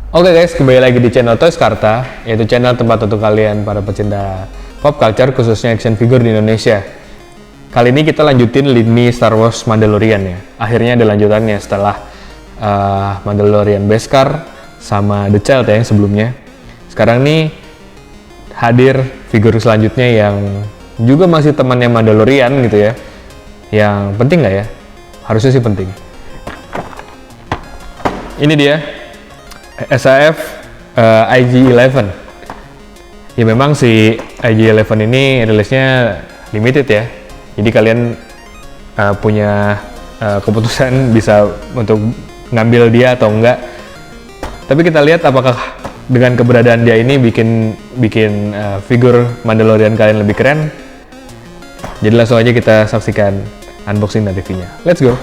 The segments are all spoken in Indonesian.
Oke guys, kembali lagi di channel Toys Karta, yaitu channel tempat untuk kalian para pecinta pop culture, khususnya action figure di Indonesia. Kali ini kita lanjutin lini Star Wars Mandalorian ya. Akhirnya ada lanjutannya setelah Mandalorian Beskar sama The Child ya yang sebelumnya. Sekarang nih hadir figur selanjutnya yang juga masih temannya Mandalorian gitu ya. Yang penting nggak ya? Harusnya sih penting. Ini dia. SAF IG-11. Ya memang si IG-11 ini rilisnya limited ya. Jadi kalian punya keputusan bisa untuk ngambil dia atau enggak. Tapi kita lihat apakah dengan keberadaan dia ini bikin figur Mandalorian kalian lebih keren. Jadi langsung aja kita saksikan unboxing dan reviewnya. Let's go.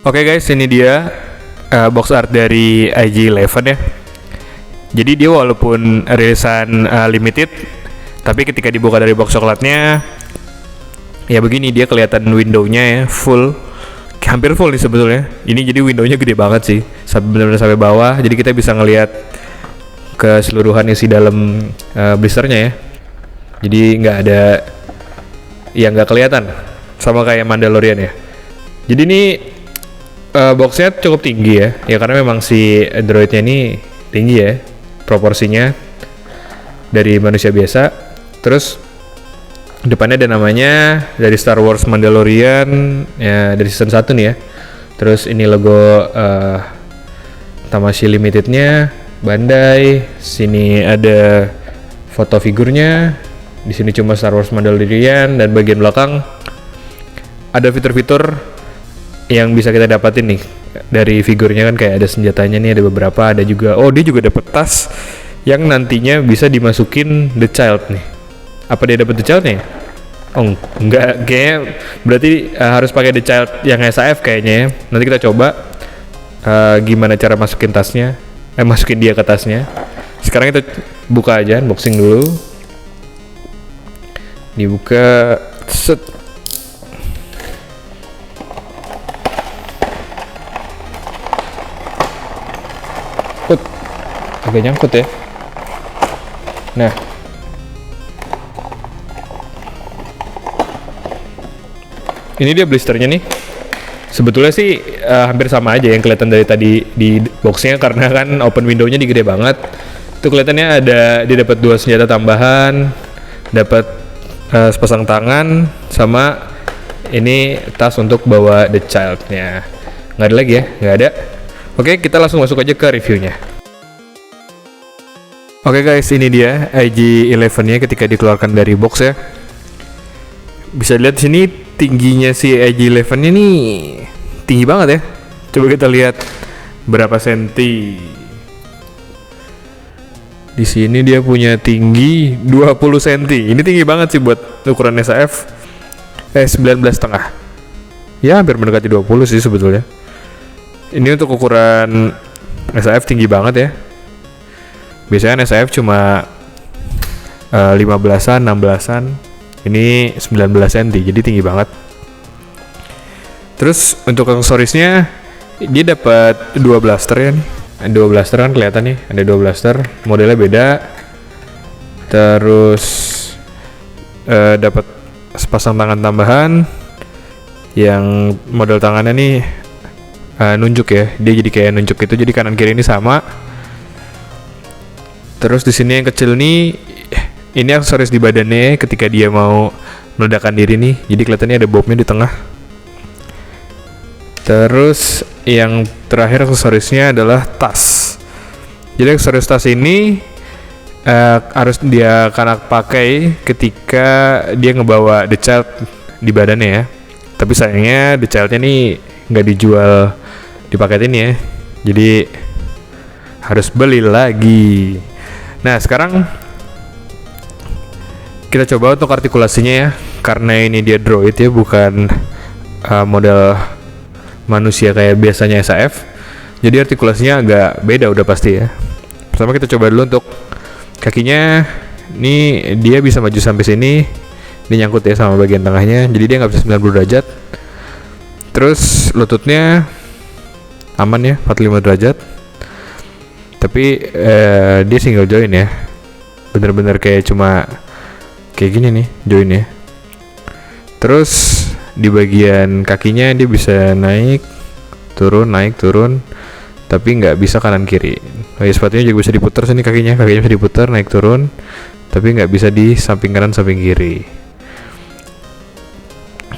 Oke guys, ini dia box art dari IG-11 ya. Jadi dia walaupun rilisan limited, tapi ketika dibuka dari box coklatnya, ya begini dia kelihatan window-nya ya, full, hampir full nih sebetulnya. Ini jadi window-nya gede banget sih, benar-benar sampai bawah. Jadi kita bisa ngelihat keseluruhan isi dalam blisternya ya. Jadi nggak ada yang nggak kelihatan, sama kayak Mandalorian ya. Jadi ini boxnya cukup tinggi ya karena memang si droidnya ini tinggi ya proporsinya dari manusia biasa. Terus depannya ada namanya dari Star Wars Mandalorian ya dari season 1 nih ya. Terus ini logo Tamashii Limitednya Bandai. Sini ada foto figurnya. Di sini cuma Star Wars Mandalorian dan bagian belakang ada fitur-fitur yang bisa kita dapatin nih dari figurnya kan, kayak ada senjatanya nih, ada beberapa, ada juga dia juga dapat tas yang nantinya bisa dimasukin The Child nih. Apa dia dapat The Child nih? Oh enggak, kayaknya berarti harus pakai The Child yang SAF kayaknya ya. Nanti kita coba gimana cara masukin tasnya, masukin dia ke tasnya. Sekarang kita buka aja, unboxing dulu. Dibuka, set. Agak nyangkut ya. Nah, ini dia blisternya nih. Sebetulnya sih hampir sama aja yang kelihatan dari tadi di boxnya, karena kan open window-nya gede banget. Itu kelihatannya dia dapat 2 senjata tambahan, dapat sepasang tangan, sama ini tas untuk bawa The Child-nya. Nggak ada lagi ya, nggak ada. Oke, kita langsung masuk aja ke reviewnya. Oke guys, ini dia IG-11-nya ketika dikeluarkan dari box ya. Bisa dilihat sini tingginya si IG-11 ini tinggi banget ya. Coba kita lihat berapa senti. Di sini dia punya tinggi 20 cm. Ini tinggi banget sih buat ukuran SAF. 19,5. Ya hampir mendekati 20 sih sebetulnya. Ini untuk ukuran SAF tinggi banget ya. Biasanya SAF cuma 15-an, 16-an. Ini 19 cm, jadi tinggi banget. Terus untuk aksesorisnya dia dapat 2 blaster ya nih. 2 blaster kan kelihatan nih, ada 2 blaster, modelnya beda. Terus dapat sepasang tangan tambahan yang model tangannya nih nunjuk ya. Dia jadi kayak nunjuk itu, jadi kanan kiri ini sama. Terus di sini yang kecil nih, ini aksesoris di badannya ketika dia mau meledakkan diri nih. Jadi kelihatannya ada bomnya di tengah. Terus yang terakhir aksesorisnya adalah tas. Jadi aksesoris tas ini harus dia akan pakai ketika dia ngebawa The Child di badannya ya. Tapi sayangnya The Child-nya nih nggak dijual di paket ini ya. Jadi harus beli lagi. Nah sekarang kita coba untuk artikulasinya ya, karena ini dia droid ya, bukan model manusia kayak biasanya SAF. Jadi artikulasinya agak beda udah pasti ya. Pertama kita coba dulu untuk kakinya. Ini dia bisa maju sampai sini, Dia nyangkut ya sama bagian tengahnya, jadi dia nggak bisa 90 derajat. Terus lututnya aman ya, 45 derajat. Tapi dia single join ya, bener-bener kayak cuma kayak gini nih joinnya. Terus di bagian kakinya dia bisa naik turun, tapi nggak bisa kanan kiri. Sepatunya juga bisa diputar sini, kakinya bisa diputar naik turun, tapi nggak bisa di samping kanan samping kiri.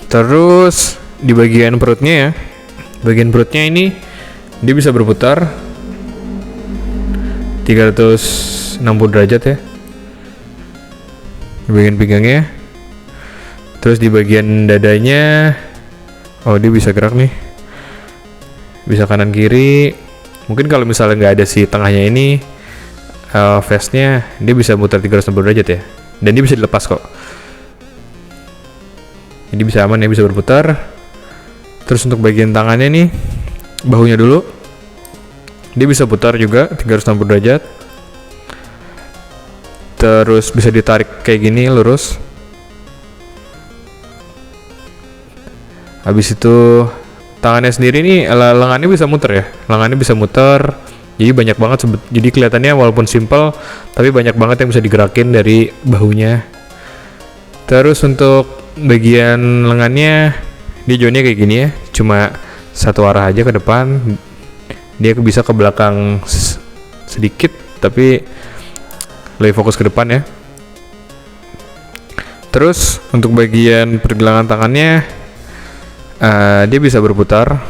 Terus di bagian perutnya ini dia bisa berputar 360 derajat ya di bagian pinggangnya. Terus di bagian dadanya, dia bisa gerak nih, bisa kanan kiri. Mungkin kalau misalnya nggak ada si tengahnya ini, vestnya dia bisa muter 360 derajat ya, dan dia bisa dilepas kok. Jadi bisa aman ya, bisa berputar. Terus untuk bagian tangannya nih, bahunya dulu, dia bisa putar juga 360 derajat. Terus bisa ditarik kayak gini lurus. Habis itu tangannya sendiri nih, lengannya bisa muter ya, jadi banyak banget. Jadi kelihatannya walaupun simple, tapi banyak banget yang bisa digerakin dari bahunya. Terus untuk bagian lengannya, dia joinnya kayak gini ya, cuma satu arah aja ke depan. Dia bisa ke belakang sedikit, tapi lebih fokus ke depan ya. Terus untuk bagian pergelangan tangannya, dia bisa berputar.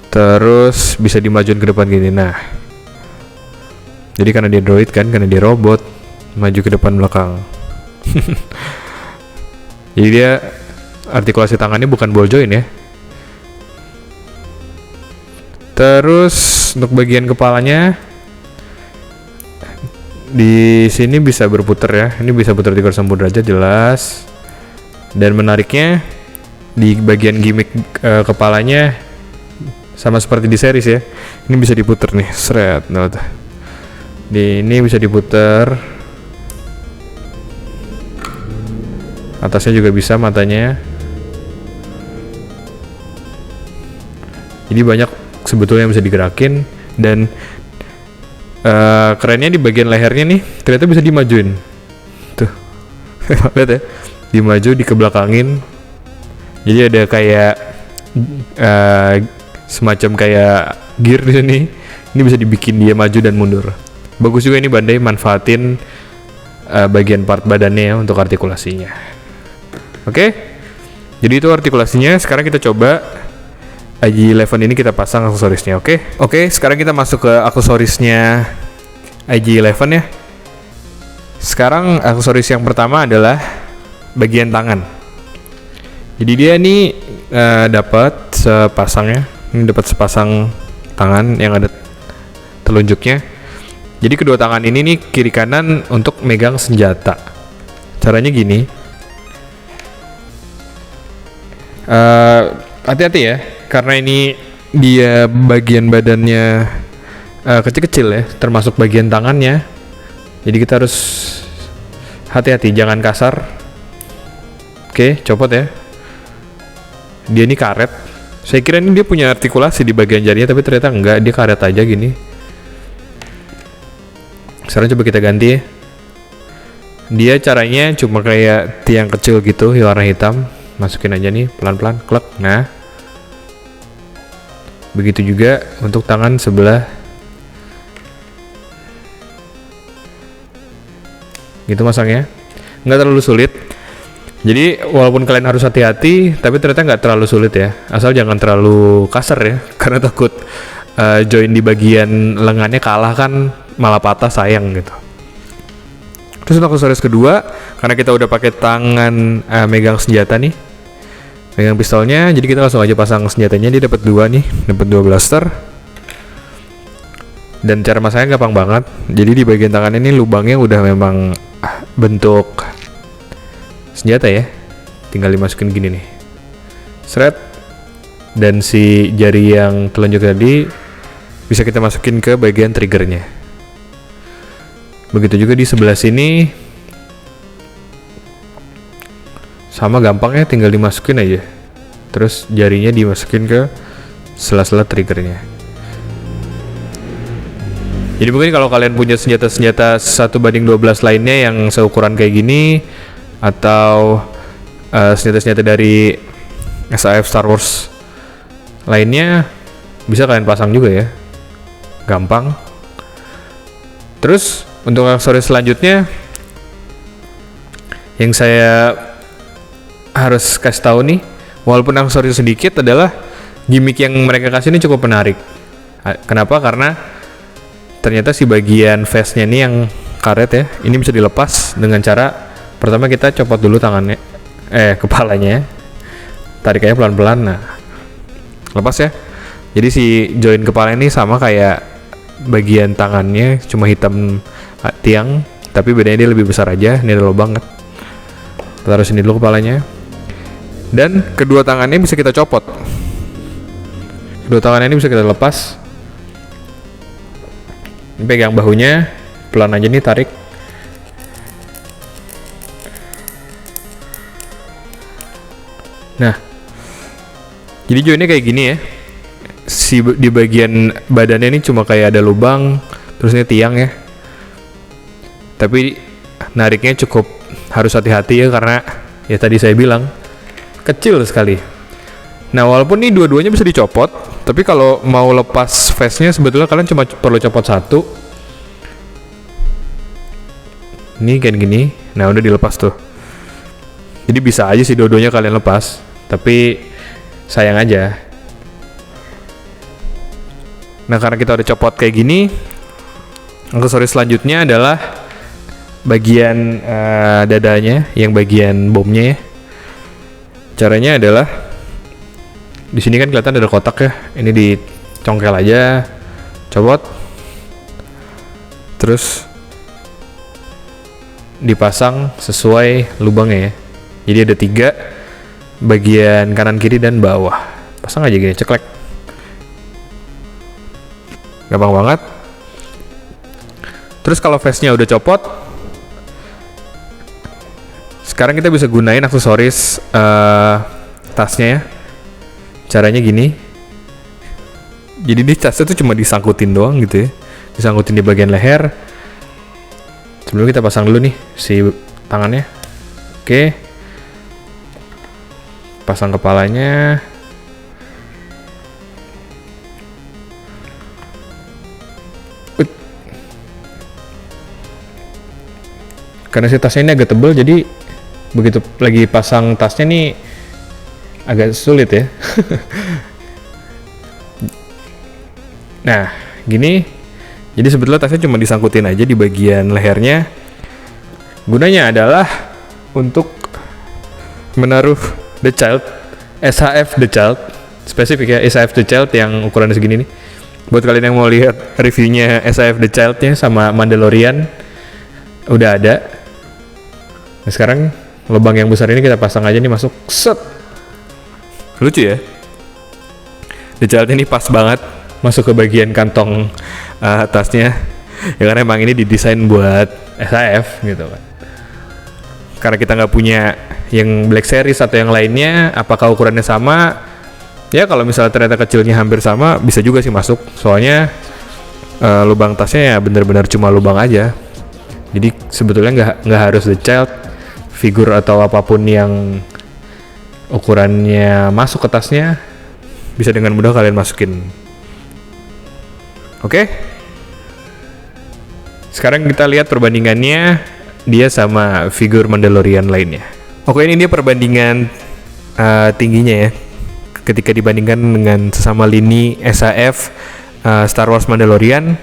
Terus bisa dimajuin ke depan gini. Nah, jadi karena dia droid kan, karena dia robot, maju ke depan belakang. Jadi dia artikulasi tangannya bukan ball joint ya. Terus untuk bagian kepalanya, di sini bisa berputar ya. Ini bisa putar 360 derajat jelas. Dan menariknya di bagian gimmick kepalanya sama seperti di series ya. Ini bisa diputar nih, seret. Ini bisa diputar. Atasnya juga bisa, matanya. Jadi banyak sebetulnya yang bisa digerakin. Dan kerennya di bagian lehernya nih, ternyata bisa dimajuin. Tuh, lihat ya, dimaju, dikebelakangin. Jadi ada kayak semacam kayak gear di sini. Ini bisa dibikin dia maju dan mundur. Bagus juga ini Bandai manfaatin bagian part badannya ya untuk artikulasinya. Oke, jadi itu artikulasinya. Sekarang kita coba IG-11 ini kita pasang aksesorisnya. Oke, sekarang kita masuk ke aksesorisnya IG-11 ya. Sekarang aksesoris yang pertama adalah bagian tangan. Jadi dia nih dapat sepasang ya. Ini dapat sepasang tangan yang ada telunjuknya. Jadi kedua tangan ini nih kiri kanan untuk megang senjata. Caranya gini. Hati-hati ya, karena ini dia bagian badannya kecil-kecil ya, termasuk bagian tangannya. Jadi kita harus hati-hati, jangan kasar. Oke, copot ya. Dia ini karet. Saya kira ini dia punya artikulasi di bagian jarinya, tapi ternyata enggak, dia karet aja gini. Sekarang coba kita ganti ya. Dia caranya cuma kayak tiang kecil gitu, warna hitam. Masukin aja nih, pelan-pelan, klek. Nah, begitu juga untuk tangan sebelah. Gitu masangnya, nggak terlalu sulit. Jadi walaupun kalian harus hati-hati, tapi ternyata nggak terlalu sulit ya. Asal jangan terlalu kasar ya, karena takut join di bagian lengannya kalah kan, malah patah, sayang gitu. Terus untuk aksesoris kedua, karena kita udah pakai tangan megang senjata nih, megang pistolnya, jadi kita langsung aja pasang senjatanya. Dia dapat dua nih, dapat 2 blaster. Dan cara masangnya gampang banget. Jadi di bagian tangan ini lubangnya udah memang bentuk senjata ya. Tinggal dimasukin gini nih, seret. Dan si jari yang telunjuk tadi bisa kita masukin ke bagian triggernya. Begitu juga di sebelah sini, sama gampangnya, tinggal dimasukin aja, terus jarinya dimasukin ke sela-sela triggernya. Jadi mungkin kalau kalian punya senjata-senjata 1:12 lainnya yang seukuran kayak gini, atau senjata-senjata dari SAF Star Wars lainnya, bisa kalian pasang juga ya, gampang. Terus untuk aksesoris selanjutnya yang saya harus kasih tahu nih, walaupun aksesoris sedikit, adalah gimmick yang mereka kasih ini cukup menarik. Kenapa? Karena ternyata si bagian vestnya nih yang karet ya, ini bisa dilepas dengan cara pertama kita copot dulu tangannya, kepalanya, tarik aja pelan-pelan, nah lepas ya. Jadi si join kepala ini sama kayak bagian tangannya, cuma hitam tiang, tapi bedanya dia lebih besar aja. Ini ada lubang kan, taruh sini dulu kepalanya, dan kedua tangannya bisa kita copot. Kedua tangannya ini bisa kita lepas. Ini pegang bahunya, pelan aja nih, tarik. Nah, jadi joinnya kayak gini ya. Di bagian badannya ini cuma kayak ada lubang, terus ini tiang ya. Tapi nariknya cukup harus hati-hati ya, karena ya tadi saya bilang kecil sekali. Nah, walaupun ini dua-duanya bisa dicopot, tapi kalau mau lepas vestnya sebetulnya kalian cuma perlu copot satu. Ini kayak gini. Nah, udah dilepas tuh. Jadi bisa aja sih dua-duanya kalian lepas, tapi sayang aja. Nah, karena kita udah copot kayak gini, aksesoris selanjutnya adalah bagian dadanya, yang bagian bomnya ya. Caranya adalah di sini kan kelihatan ada kotak ya. Ini dicongkel aja, copot, terus dipasang sesuai lubangnya ya. Jadi ada 3, bagian kanan, kiri, dan bawah. Pasang aja gini, ceklek. Gampang banget. Terus kalau vestnya udah copot, sekarang kita bisa gunain aksesoris tasnya ya. Caranya gini. Jadi di tasnya tuh cuma disangkutin doang gitu ya. Disangkutin di bagian leher. Sebelum kita pasang dulu nih si tangannya. Oke. Pasang kepalanya. Karena si tasnya ini agak tebal, jadi begitu lagi pasang tasnya nih agak sulit ya. Nah, gini. Jadi sebetulnya tasnya cuma disangkutin aja di bagian lehernya. Gunanya adalah untuk menaruh The Child, SHF The Child, spesifik ya, SHF The Child yang ukurannya segini nih. Buat kalian yang mau lihat reviewnya SHF The Child-nya sama Mandalorian, udah ada. Nah, sekarang lubang yang besar ini kita pasang aja nih, masuk, set. Lucu ya. The Child ini pas banget masuk ke bagian kantong tasnya. Ya karena emang ini didesain buat SHF gitu kan. Karena kita nggak punya yang Black Series atau yang lainnya, apakah ukurannya sama? Ya kalau misalnya ternyata kecilnya hampir sama, bisa juga sih masuk. Soalnya lubang tasnya ya bener-bener cuma lubang aja. Jadi sebetulnya nggak harus The Child, figur atau apapun yang ukurannya masuk ke tasnya bisa dengan mudah kalian masukin. Oke? Sekarang kita lihat perbandingannya dia sama figur Mandalorian lainnya. Oke, ini dia perbandingan tingginya ya, ketika dibandingkan dengan sesama lini SHF Star Wars Mandalorian.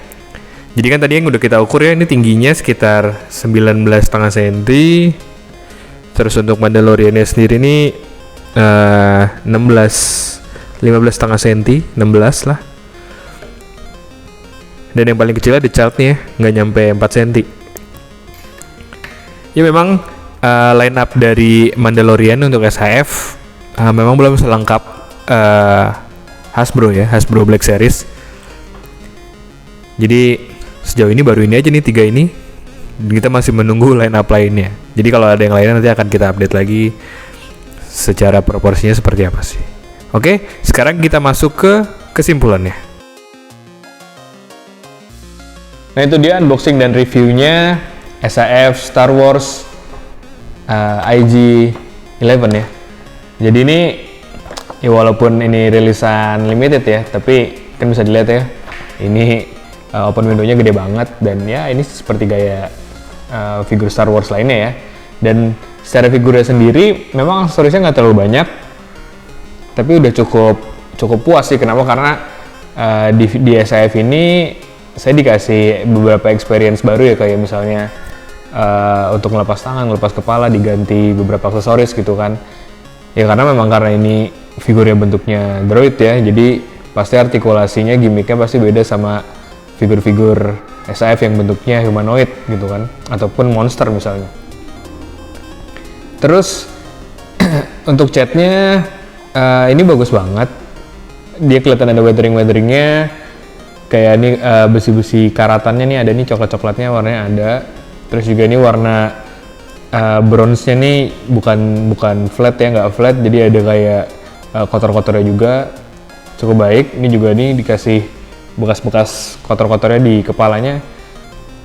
Jadi kan tadi yang udah kita ukur ya, ini tingginya sekitar 19,5 cm. Terus untuk Mandaloriannya sendiri ini 15,5 cm, 16 lah. Dan yang paling kecilnya The Child nih ya, nggak nyampe 4 cm. Ya memang line up dari Mandalorian untuk SHF memang belum selengkap Hasbro ya, Hasbro Black Series. Jadi sejauh ini baru ini aja nih 3 ini, Kita masih menunggu line up lainnya. Jadi kalau ada yang lainnya nanti akan kita update lagi secara proporsinya seperti apa sih. Oke, sekarang kita masuk ke kesimpulannya. Nah itu dia unboxing dan reviewnya SAF Star Wars IG-11 ya. Jadi ini ya walaupun ini rilisan limited ya, tapi kan bisa dilihat ya, ini open window-nya gede banget, dan ya ini seperti gaya figur Star Wars lainnya ya. Dan secara figurnya sendiri memang aksesorisnya nggak terlalu banyak, tapi udah cukup puas sih. Kenapa? Karena di SAF ini saya dikasih beberapa experience baru ya, kayak misalnya untuk ngelepas tangan, ngelepas kepala, diganti beberapa aksesoris gitu kan. Ya karena memang karena ini figurnya bentuknya droid ya, jadi pasti artikulasinya, gimmicknya pasti beda sama figur-figur SAF yang bentuknya humanoid gitu kan, ataupun monster misalnya. Terus untuk catnya ini bagus banget, dia kelihatan ada weathering-weatheringnya, kayak ini besi-besi karatannya nih ada, nih coklat-coklatnya warnanya ada. Terus juga ini warna bronze-nya nih bukan flat ya, nggak flat, jadi ada kayak kotor-kotornya juga, cukup baik. Ini juga nih dikasih bekas-bekas kotor-kotornya di kepalanya,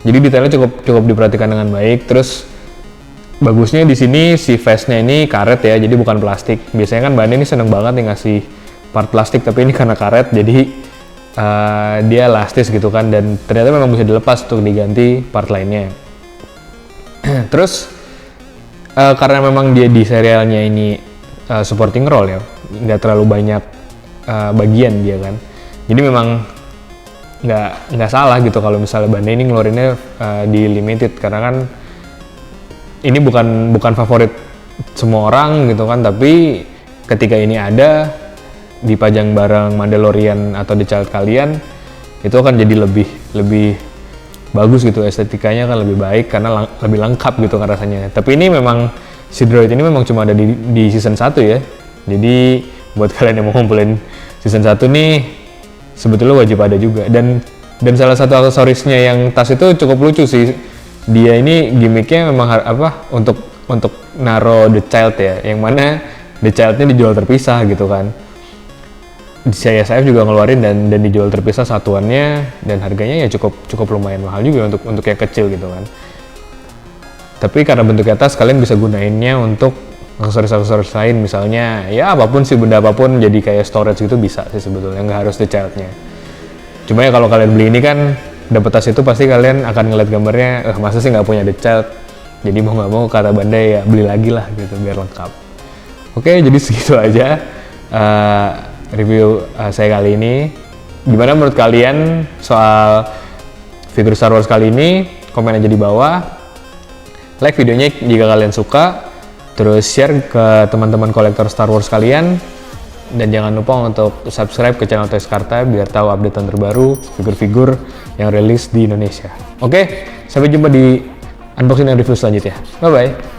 jadi detailnya cukup diperhatikan dengan baik. Terus bagusnya di sini si vestnya ini karet ya, jadi bukan plastik. Biasanya kan Bandai ini seneng banget nih ngasih part plastik, tapi ini karena karet jadi dia elastis gitu kan, dan ternyata memang bisa dilepas untuk diganti part lainnya. Terus karena memang dia di serialnya ini supporting role ya, nggak terlalu banyak bagian dia kan, jadi memang nggak salah gitu kalau misalnya Bandai ini ngeluarinnya di limited, karena kan ini bukan favorit semua orang gitu kan, tapi ketika ini ada dipajang bareng Mandalorian atau The Child kalian, itu akan jadi lebih bagus gitu, estetikanya kan lebih baik karena lebih lengkap gitu kan rasanya. Tapi ini memang si droid ini memang cuma ada di season 1 ya, jadi buat kalian yang mau ngumpulin season 1 nih sebetulnya wajib ada juga. Dan salah satu aksesorisnya yang tas itu cukup lucu sih. Dia ini gimmicknya memang untuk naro The Child ya, yang mana The Child-nya dijual terpisah gitu kan. CSIF juga ngeluarin dan dijual terpisah satuannya, dan harganya ya cukup lumayan mahal juga untuk yang kecil gitu kan. Tapi karena bentuknya tas, kalian bisa gunainnya untuk aksesoris-aksesoris lain, misalnya ya apapun sih, benda apapun jadi kayak storage gitu bisa sih sebetulnya, nggak harus The Child-nya. Cuma ya kalau kalian beli ini kan dapet tas itu, pasti kalian akan ngeliat gambarnya, masa sih nggak punya The Child, jadi mau nggak mau kata Bandai ya beli lagi lah gitu biar lengkap. Oke, jadi segitu aja review saya kali ini. Gimana menurut kalian soal figur Star Wars kali ini? Komen aja di bawah, like videonya jika kalian suka, terus share ke teman-teman kolektor Star Wars kalian, dan jangan lupa untuk subscribe ke channel Toys Karta biar tahu updatean terbaru figur-figur yang rilis di Indonesia. Oke, sampai jumpa di unboxing dan review selanjutnya. Bye bye.